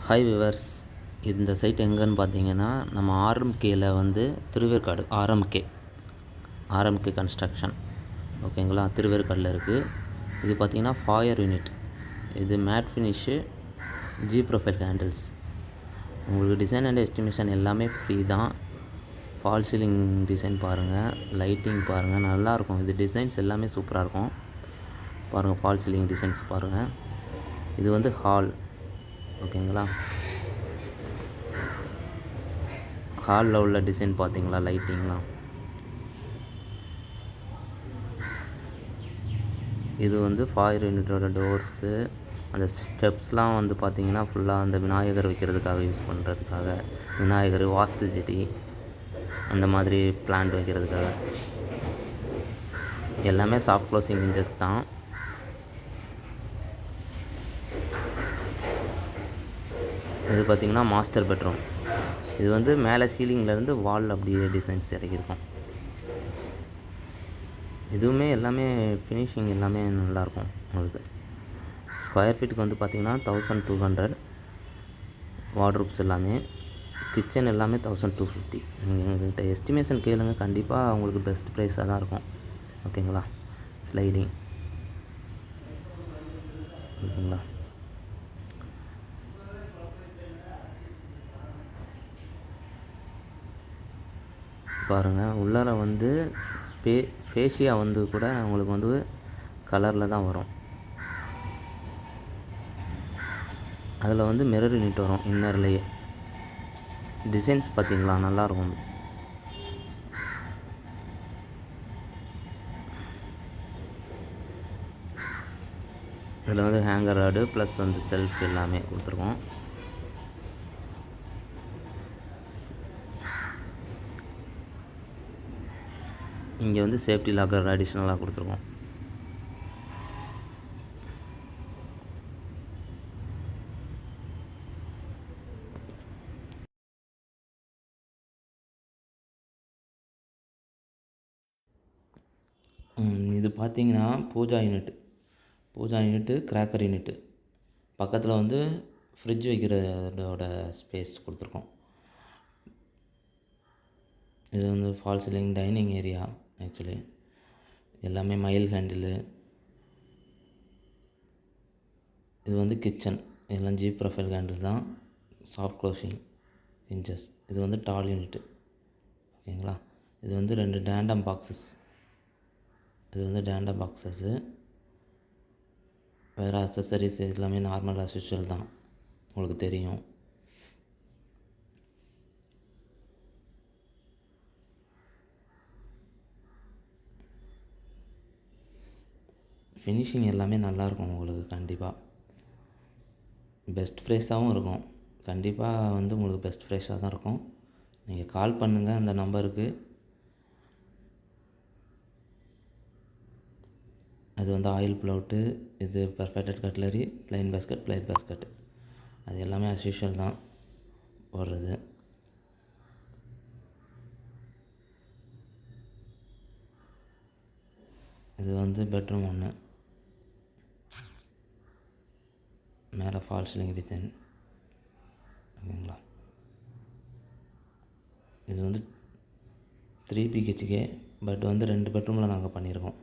Hi viewers, இந்த side எங்கேன்னு பார்த்தீங்கன்னா நம்ம ஆர்எம்கேயில் வந்து திருவேற்காடு ஆர்எம்கே கன்ஸ்ட்ரக்ஷன் ஓகேங்களா. திருவேற்காடில் இருக்குது. இது பார்த்திங்கன்னா ஃபாயர் யூனிட். இது mat finish, G profile handles. உங்களுக்கு டிசைன் அண்ட் எஸ்டிமேஷன் எல்லாமே ஃப்ரீ தான். ஃபால் சீலிங் டிசைன் பாருங்கள், லைட்டிங் பாருங்கள், நல்லாயிருக்கும். இது டிசைன்ஸ் எல்லாமே சூப்பராக இருக்கும் பாருங்கள். ஃபால் சீலிங் டிசைன்ஸ் பாருங்கள். இது வந்து ஹால் ஓகேங்களா. ஹாலில் உள்ள டிசைன் பார்த்தீங்களா, லைட்டிங்லாம். இது வந்து ஃபாயர் யூனிட்டோட டோர்ஸு. அந்த ஸ்டெப்ஸ்லாம் வந்து பார்த்திங்கன்னா ஃபுல்லாக அந்த விநாயகர் வைக்கிறதுக்காக யூஸ் பண்ணுறதுக்காக, விநாயகர், வாஸ்து செடி அந்த மாதிரி பிளான்ட் வைக்கிறதுக்காக. எல்லாமே சாஃப்ட் க்ளோசிங் இன்ச்சஸ் தான். இது பார்த்திங்கன்னா மாஸ்டர் பெட்ரூம். இது வந்து மேலே சீலிங்லேருந்து வால் அப்படியே டிசைன்ஸ் இறக்கியிருக்கும். இதுவுமே எல்லாமே ஃபினிஷிங் எல்லாமே நல்லாயிருக்கும் உங்களுக்கு. ஸ்கொயர் ஃபீட்டுக்கு வந்து பார்த்திங்கன்னா 1200. வார்ட்ரூப்ஸ் எல்லாமே, கிச்சன் எல்லாமே 1250. நீங்கள் எங்கள்கிட்ட எஸ்டிமேஷன் கேளுங்க, கண்டிப்பாக உங்களுக்கு பெஸ்ட் ப்ரைஸாக தான் இருக்கும் ஓகேங்களா. ஸ்லைடிங் ஓகேங்களா. பாருங்கள், உள்ளார வந்து ஃபேஷியா வந்து கூட உங்களுக்கு வந்து கலரில் தான் வரும். அதில் வந்து மிரர் யூனிட் வரும் இன்னர்லேயே. டிசைன்ஸ் பார்த்திங்களா, நல்லாயிருக்கும். இதில் வந்து ஹேங்கர் ராடு ப்ளஸ் வந்து செல்ஃப் எல்லாமே கொடுத்துருக்கோம். இங்கே வந்து சேஃப்டி லாக்கர் அடிஷ்னலாக கொடுத்துருக்கோம். இது பார்த்திங்கன்னா பூஜா யூனிட்டு, கிராக்கர் யூனிட்டு. பக்கத்தில் வந்து ஃப்ரிட்ஜ் வைக்கிறதோட ஸ்பேஸ் கொடுத்துருக்கோம். இது வந்து fall ceiling dining area. Actually எல்லாமே மயில் ஹேண்டிலு. இது வந்து கிச்சன், எல்லாம் ஜி ப்ரொஃபைல் ஹேண்டில் தான், சாஃப்ட் க்ளோசிங் இன்ச்சஸ். இது வந்து டால் யூனிட்டு ஓகேங்களா. இது வந்து 2 டேண்டம் பாக்ஸஸ். இது வந்து டேண்டம் பாக்ஸஸ்ஸு. வேறு அக்சசரிஸ் எல்லாமே நார்மல் அஸ்யூஷுவல் தான், உங்களுக்கு தெரியும். ஃபினிஷிங் எல்லாமே நல்லாயிருக்கும் உங்களுக்கு. கண்டிப்பாக பெஸ்ட் ப்ரைஸாகவும் இருக்கும். கண்டிப்பாக வந்து உங்களுக்கு பெஸ்ட் ப்ரைஸாக தான் இருக்கும். நீங்கள் கால் பண்ணுங்கள் அந்த நம்பருக்கு. அது வந்து ஆயில் ப்ளவுட்டு, இது பர்ஃபெக்டட் கட்லரி, ப்ளைன் பேஸ்கட் அது எல்லாமே அஸ்யூஷுவல் தான் போடுறது. இது வந்து பெட்ரூம் 1. மேலே ஃபால் சீலிங் டிசைன் ஓகேங்களா. இது வந்து 3 BHK, பட் வந்து 2 பெட்ரூமில் நாங்கள் பண்ணியிருக்கோம்.